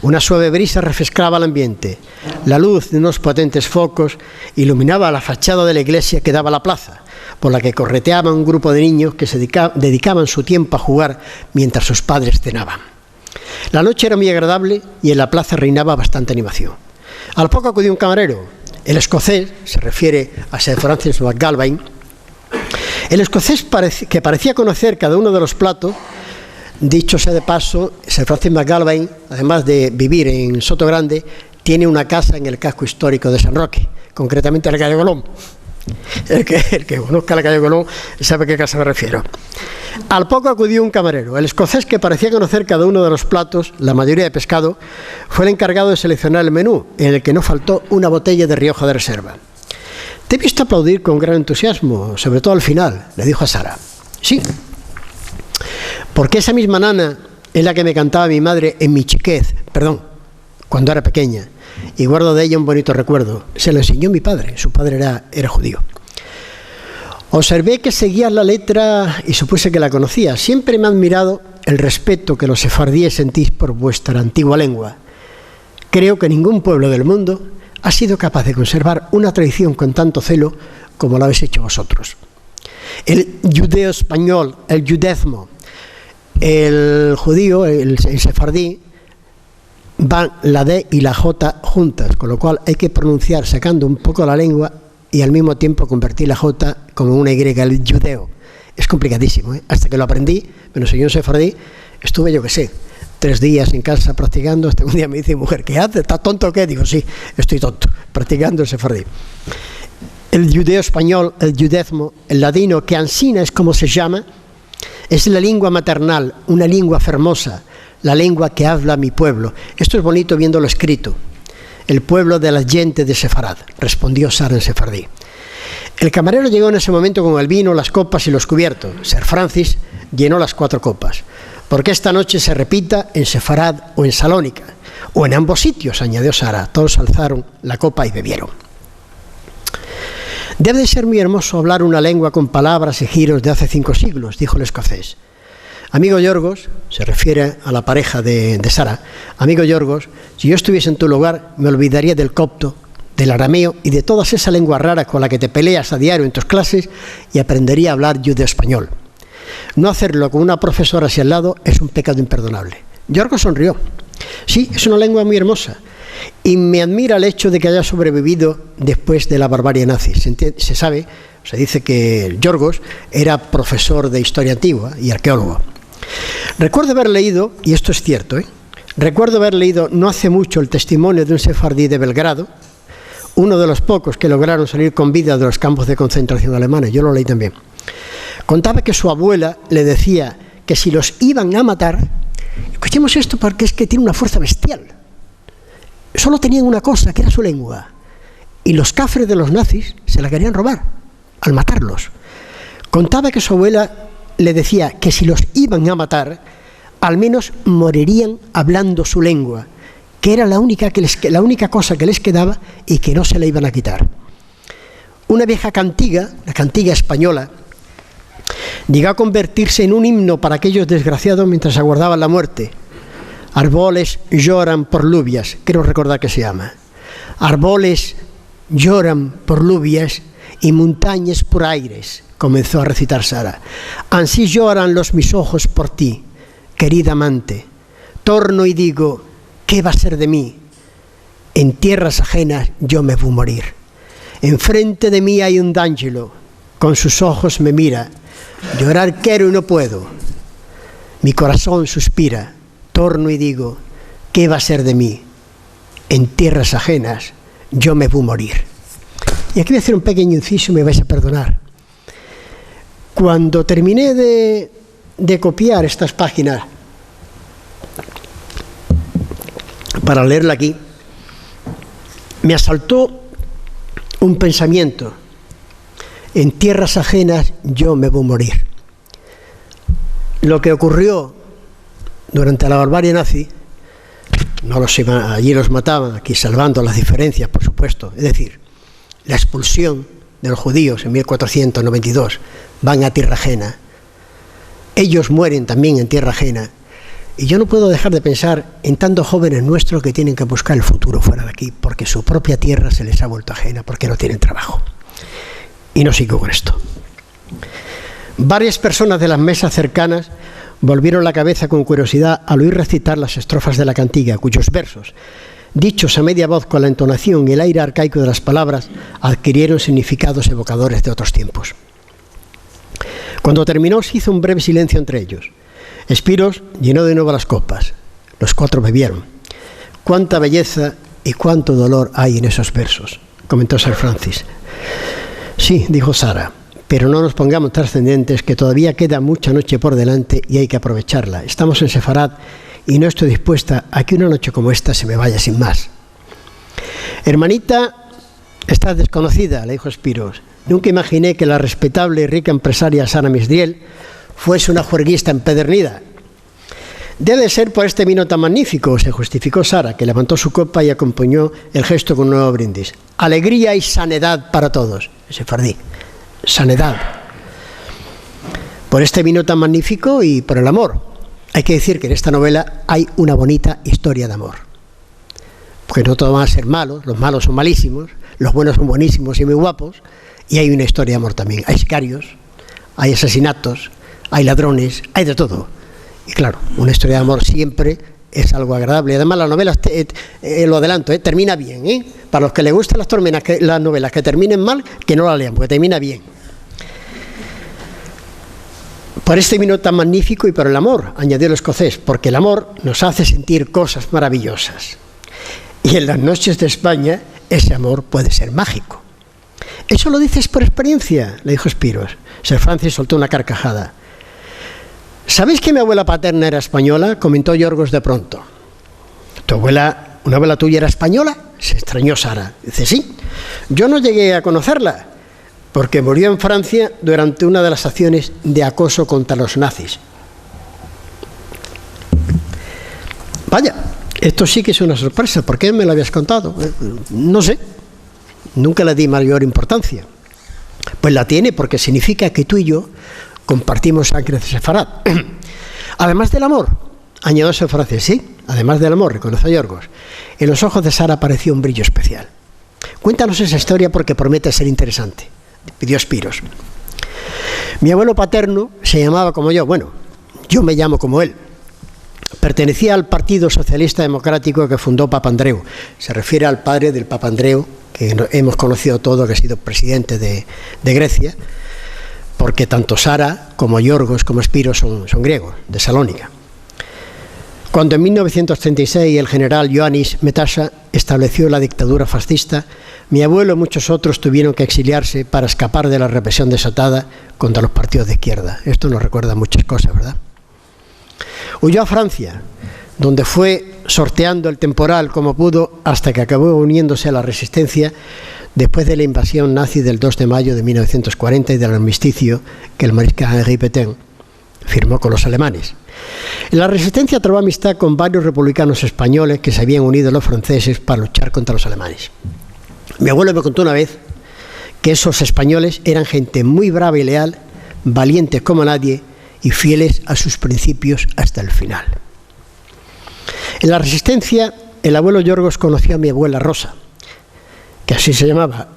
Una suave brisa refrescaba el ambiente. La luz de unos potentes focos iluminaba la fachada de la iglesia que daba a la plaza, por la que correteaba un grupo de niños que se dedicaban su tiempo a jugar mientras sus padres cenaban. La noche era muy agradable y en la plaza reinaba bastante animación. Al poco acudió un camarero. El escocés, se refiere a Sir Francis McGalvey, el escocés que parecía conocer cada uno de los platos. Dicho sea de paso, Sir Francis McGalvey, además de vivir en Sotogrande, tiene una casa en el casco histórico de San Roque, concretamente en la calle Colón. El que conozca la calle Colón sabe a qué casa me refiero. Al poco acudió un camarero. El escocés, que parecía conocer cada uno de los platos, la mayoría de pescado, fue el encargado de seleccionar el menú, en el que no faltó una botella de Rioja de reserva. Te he visto aplaudir con gran entusiasmo, sobre todo al final, le dijo a Sara. Sí, porque esa misma nana es la que me cantaba mi madre en mi chiquez, cuando era pequeña, y guardo de ella un bonito recuerdo. Se lo enseñó mi padre, su padre era judío. Observé que seguía la letra y supuse que la conocía. Siempre me ha admirado el respeto que los sefardíes sentís por vuestra antigua lengua. Creo que ningún pueblo del mundo ha sido capaz de conservar una tradición con tanto celo como lo habéis hecho vosotros. El judeo español, el judezmo, el judío, el sefardí, van la D y la J juntas, con lo cual hay que pronunciar sacando un poco la lengua y al mismo tiempo convertir la J como una Y, el judeo. Es complicadísimo, ¿eh? Hasta que lo aprendí, me lo enseñó un sefardí, estuve, 3 días en casa practicando, hasta un día me dice mi mujer, ¿qué haces? ¿Estás tonto o qué? Digo, sí, estoy tonto, practicando el sefardí. El judeo español, el judezmo, el ladino, que ansina es como se llama, es la lengua maternal, una lengua fermosa, la lengua que habla mi pueblo. Esto es bonito viéndolo escrito. El pueblo de la gente de Sefarad, respondió Sara en sefardí. El camarero llegó en ese momento con el vino, las copas y los cubiertos. Sir Francis llenó las 4 copas. Porque esta noche se repita en Sefarad o en Salónica, o en ambos sitios, añadió Sara. Todos alzaron la copa y bebieron. Debe de ser muy hermoso hablar una lengua con palabras y giros de hace 5 siglos, dijo el escocés. Amigo Yorgos, se refiere a la pareja de Sara, amigo Yorgos, si yo estuviese en tu lugar, me olvidaría del copto, del arameo y de todas esas lenguas raras con las que te peleas a diario en tus clases y aprendería a hablar judeo-español. No hacerlo con una profesora hacia al lado es un pecado imperdonable. Yorgos sonrió. Sí, es una lengua muy hermosa. Y me admira el hecho de que haya sobrevivido después de la barbarie nazi. Se sabe, se dice que Yorgos era profesor de historia antigua y arqueólogo. Recuerdo haber leído, y esto es cierto, recuerdo haber leído no hace mucho el testimonio de un sefardí de Belgrado, uno de los pocos que lograron salir con vida de los campos de concentración alemanes. Yo lo leí también. Contaba que su abuela le decía que si los iban a matar, escuchemos esto porque es que tiene una fuerza bestial. Solo tenían una cosa, que era su lengua. Y los cafres de los nazis se la querían robar al matarlos. Contaba que su abuela le decía que si los iban a matar, al menos morirían hablando su lengua, que era la única cosa que les quedaba y que no se la iban a quitar. Una vieja cantiga, la cantiga española, llegó a convertirse en un himno para aquellos desgraciados mientras aguardaban la muerte. Árboles lloran por lluvias, creo recordar que se llama. Árboles lloran por lluvias y montañas por aires, comenzó a recitar Sara. Ansí lloran los mis ojos por ti, querida amante. Torno y digo, ¿qué va a ser de mí? En tierras ajenas yo me voy a morir. Enfrente de mí hay un d'Angelo, con sus ojos me mira. Llorar quiero y no puedo. Mi corazón suspira. Torno y digo, ¿qué va a ser de mí? En tierras ajenas yo me voy a morir. Y aquí voy a hacer un pequeño inciso y me vais a perdonar. Cuando terminé de copiar estas páginas para leerla aquí, me asaltó un pensamiento. En tierras ajenas yo me voy a morir. Lo que ocurrió durante la barbarie nazi, allí los mataban, aquí salvando las diferencias, por supuesto, es decir, la expulsión de los judíos en 1492, van a tierra ajena. Ellos mueren también en tierra ajena. Y yo no puedo dejar de pensar en tantos jóvenes nuestros que tienen que buscar el futuro fuera de aquí, porque su propia tierra se les ha vuelto ajena, porque no tienen trabajo. Y no sigo con esto. Varias personas de las mesas cercanas volvieron la cabeza con curiosidad al oír recitar las estrofas de la cantiga, cuyos versos, dichos a media voz con la entonación y el aire arcaico de las palabras, adquirieron significados evocadores de otros tiempos. Cuando terminó se hizo un breve silencio entre ellos. Spiros llenó de nuevo las copas. Los cuatro bebieron. Cuánta belleza y cuánto dolor hay en esos versos, comentó Sir Francis. Sí, dijo Sara, pero no nos pongamos trascendentes, que todavía queda mucha noche por delante y hay que aprovecharla. Estamos en Sefarad y no estoy dispuesta a que una noche como esta se me vaya sin más. Hermanita, estás desconocida, le dijo Spiros. Nunca imaginé que la respetable y rica empresaria Sara Misriel fuese una juerguista empedernida. Debe ser por este vino tan magnífico, se justificó Sara, que levantó su copa y acompañó el gesto con un nuevo brindis. Alegría y sanidad para todos, sefardí. Sanidad. Por este vino tan magnífico y por el amor. Hay que decir que en esta novela hay una bonita historia de amor. Porque no todos van a ser malos, los malos son malísimos, los buenos son buenísimos y muy guapos, y hay una historia de amor también. Hay sicarios, hay asesinatos, hay ladrones, hay de todo. Y claro, una historia de amor siempre es algo agradable. Además, la novela, lo adelanto, termina bien. Para los que les gustan las novelas que terminen mal, que no la lean, porque termina bien. Por este vino tan magnífico y por el amor, añadió el escocés, porque el amor nos hace sentir cosas maravillosas. Y en las noches de España, ese amor puede ser mágico. ¿Eso lo dices por experiencia?, le dijo Spiros. Sir Francis soltó una carcajada. ¿Sabéis que mi abuela paterna era española?, comentó Yorgos de pronto. ¿Tu abuela, una abuela tuya era española?, se extrañó Sara. Dice, sí, yo no llegué a conocerla, porque murió en Francia durante una de las acciones de acoso contra los nazis. Vaya, esto sí que es una sorpresa. ¿Por qué me lo habías contado? No sé, nunca le di mayor importancia. Pues la tiene, porque significa que tú y yo compartimos sangre de Sefarad. Además del amor, añadió Sir Francis, sí, además del amor, reconoció Yorgos. En los ojos de Sara apareció un brillo especial. Cuéntanos esa historia porque promete ser interesante, pidió Spiros. Mi abuelo paterno se llamaba como yo, bueno, yo me llamo como él. pertenecía al Partido Socialista Democrático que fundó Papandreou. Se refiere al padre del Papandreou, que hemos conocido todos, que ha sido presidente de Grecia, porque tanto Sara como Yorgos como Spiro son griegos, de Salónica. Cuando en 1936 el general Ioannis Metasa estableció la dictadura fascista, mi abuelo y muchos otros tuvieron que exiliarse para escapar de la represión desatada contra los partidos de izquierda. Esto nos recuerda muchas cosas, ¿verdad? Huyó a Francia, donde fue sorteando el temporal como pudo hasta que acabó uniéndose a la resistencia después de la invasión nazi del 2 de mayo de 1940 y del armisticio que el mariscal Henri Pétain firmó con los alemanes. En la resistencia trabó amistad con varios republicanos españoles que se habían unido a los franceses para luchar contra los alemanes. Mi abuelo me contó una vez que esos españoles eran gente muy brava y leal, valientes como nadie y fieles a sus principios hasta el final. En la resistencia, el abuelo Yorgos conoció a mi abuela Rosa, que así se llamaba.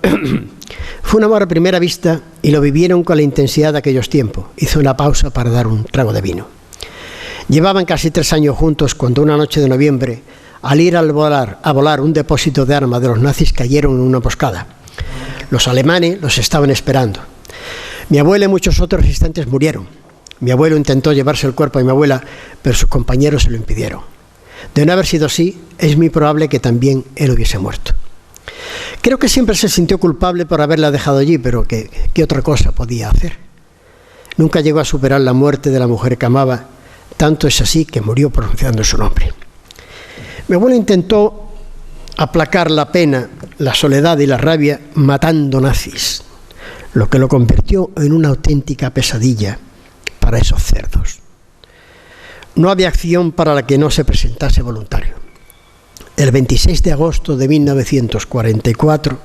Fue un amor a primera vista y lo vivieron con la intensidad de aquellos tiempos. Hizo una pausa para dar un trago de vino. Llevaban casi 3 años juntos cuando una noche de noviembre, al ir a volar un depósito de armas de los nazis, cayeron en una emboscada. Los alemanes los estaban esperando. Mi abuela y muchos otros resistentes murieron. Mi abuelo intentó llevarse el cuerpo de mi abuela, pero sus compañeros se lo impidieron. De no haber sido así, es muy probable que también él hubiese muerto. Creo que siempre se sintió culpable por haberla dejado allí, pero ¿qué otra cosa podía hacer? Nunca llegó a superar la muerte de la mujer que amaba, tanto es así que murió pronunciando su nombre. Mi abuelo intentó aplacar la pena, la soledad y la rabia matando nazis, lo que lo convirtió en una auténtica pesadilla para esos cerdos. No había acción para la que no se presentase voluntario. El 26 de agosto de 1944,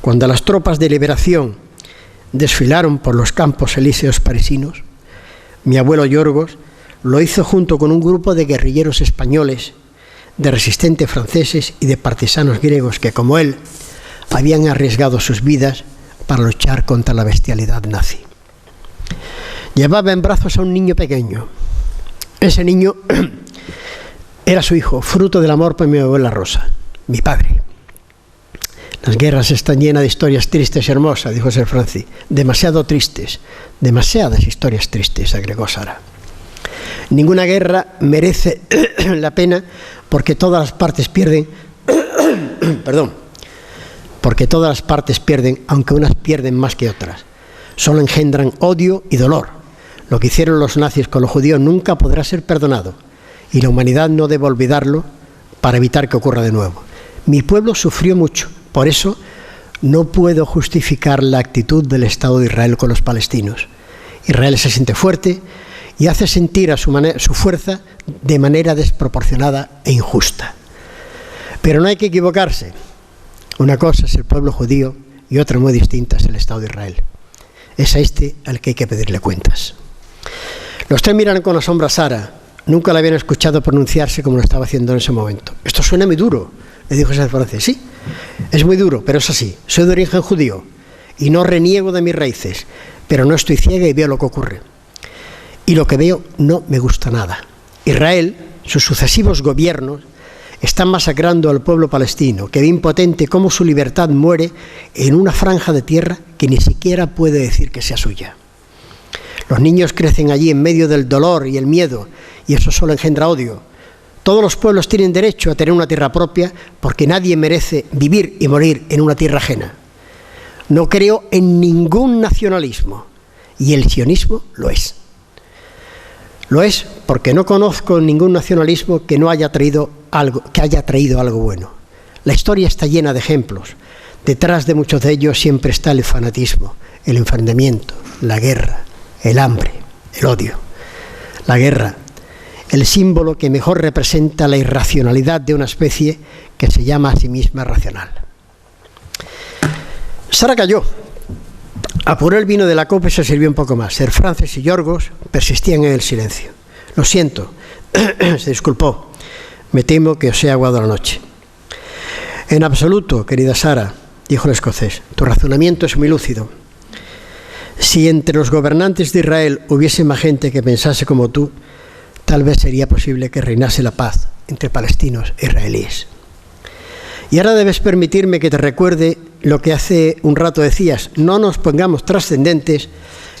cuando las tropas de liberación desfilaron por los campos elíseos parisinos, mi abuelo Yorgos lo hizo junto con un grupo de guerrilleros españoles, de resistentes franceses y de partisanos griegos que, como él, habían arriesgado sus vidas para luchar contra la bestialidad nazi. Llevaba en brazos a un niño pequeño. Ese niño era su hijo, fruto del amor por mi abuela Rosa, mi padre. Las guerras están llenas de historias tristes y hermosas, dijo Sir Francis. Demasiado tristes, demasiadas historias tristes, agregó Sara. Ninguna guerra merece la pena porque todas las partes pierden, porque todas las partes pierden, aunque unas pierden más que otras. Solo engendran odio y dolor. Lo que hicieron los nazis con los judíos nunca podrá ser perdonado y la humanidad no debe olvidarlo para evitar que ocurra de nuevo. Mi pueblo sufrió mucho, por eso no puedo justificar la actitud del Estado de Israel con los palestinos. Israel se siente fuerte y hace sentir a su fuerza de manera desproporcionada e injusta. Pero no hay que equivocarse. Una cosa es el pueblo judío y otra muy distinta es el Estado de Israel. Es a este al que hay que pedirle cuentas. Los tres miran con asombro a Sara. Nunca la habían escuchado pronunciarse como lo estaba haciendo en ese momento. Esto suena muy duro, le dijo Sir Francis. Sí, es muy duro, pero es así. Soy de origen judío y no reniego de mis raíces, pero no estoy ciega y veo lo que ocurre. Y lo que veo no me gusta nada. Israel, sus sucesivos gobiernos, están masacrando al pueblo palestino, que ve impotente cómo su libertad muere en una franja de tierra que ni siquiera puede decir que sea suya. Los niños crecen allí en medio del dolor y el miedo, y eso solo engendra odio. Todos los pueblos tienen derecho a tener una tierra propia porque nadie merece vivir y morir en una tierra ajena. No creo en ningún nacionalismo, y el sionismo lo es. Lo es porque no conozco ningún nacionalismo que haya traído algo bueno. La historia está llena de ejemplos. Detrás de muchos de ellos siempre está el fanatismo, el enfrentamiento, la guerra, el hambre, el odio. La guerra, el símbolo que mejor representa la irracionalidad de una especie que se llama a sí misma racional. Sara calló. Apuró el vino de la copa y se sirvió un poco más. Sir Francis y Yorgos persistían en el silencio. Lo siento, se disculpó. Me temo que os he aguado la noche. En absoluto, querida Sara, dijo el escocés. Tu razonamiento es muy lúcido. Si entre los gobernantes de Israel hubiese más gente que pensase como tú, tal vez sería posible que reinase la paz entre palestinos e israelíes. Y ahora debes permitirme que te recuerde lo que hace un rato decías: no nos pongamos trascendentes,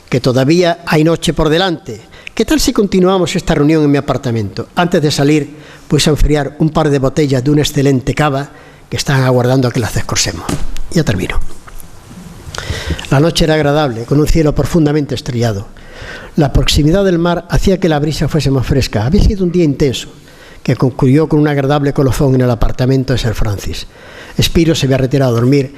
que todavía hay noche por delante. ¿Qué tal si continuamos esta reunión en mi apartamento? Antes de salir, pues a enfriar un par de botellas de una excelente cava que están aguardando a que las descorsemos. Ya termino. La noche era agradable, con un cielo profundamente estrellado. La proximidad del mar hacía que la brisa fuese más fresca. Había sido un día intenso, que concluyó con un agradable colofón en el apartamento de Sir Francis. Spiro se había retirado a dormir,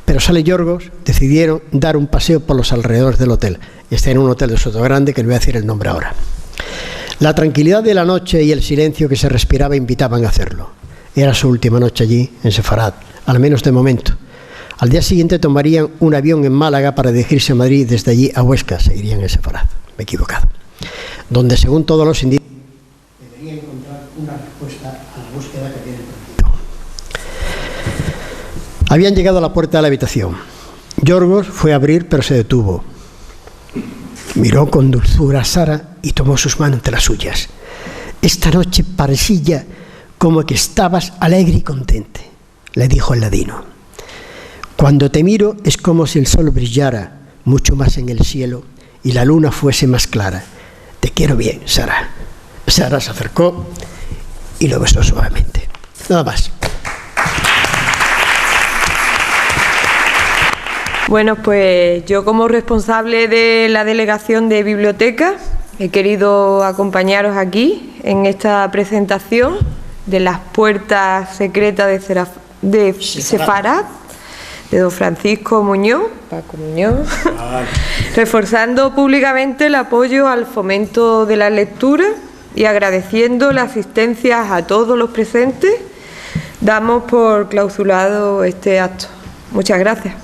pero Sara y Yorgos decidieron dar un paseo por los alrededores del hotel. Está en un hotel de Sotogrande, que no voy a decir el nombre ahora. La tranquilidad de la noche y el silencio que se respiraba invitaban a hacerlo. Era su última noche allí, en Sefarad, al menos de momento. Al día siguiente tomarían un avión en Málaga para dirigirse a Madrid, desde allí a Huesca seguirían en Sefarad. Me he equivocado. Donde, según todos los indicios, deberían encontrar una respuesta a la búsqueda que viene perdido. Habían llegado a la puerta de la habitación. Yorgos fue a abrir, pero se detuvo. Miró con dulzura a Sara y tomó sus manos entre las suyas. Esta noche parecía como que estabas alegre y contente, le dijo el ladino. Cuando te miro es como si el sol brillara mucho más en el cielo y la luna fuese más clara. Te quiero bien, Sara. Sara se acercó y lo besó suavemente. Nada más. Bueno, pues yo, como responsable de la delegación de biblioteca, he querido acompañaros aquí en esta presentación de las puertas secretas de Sefarad, de don Francisco Muñoz, Paco Muñoz, reforzando públicamente el apoyo al fomento de la lectura y agradeciendo la asistencia a todos los presentes. Damos por clausurado este acto. Muchas gracias.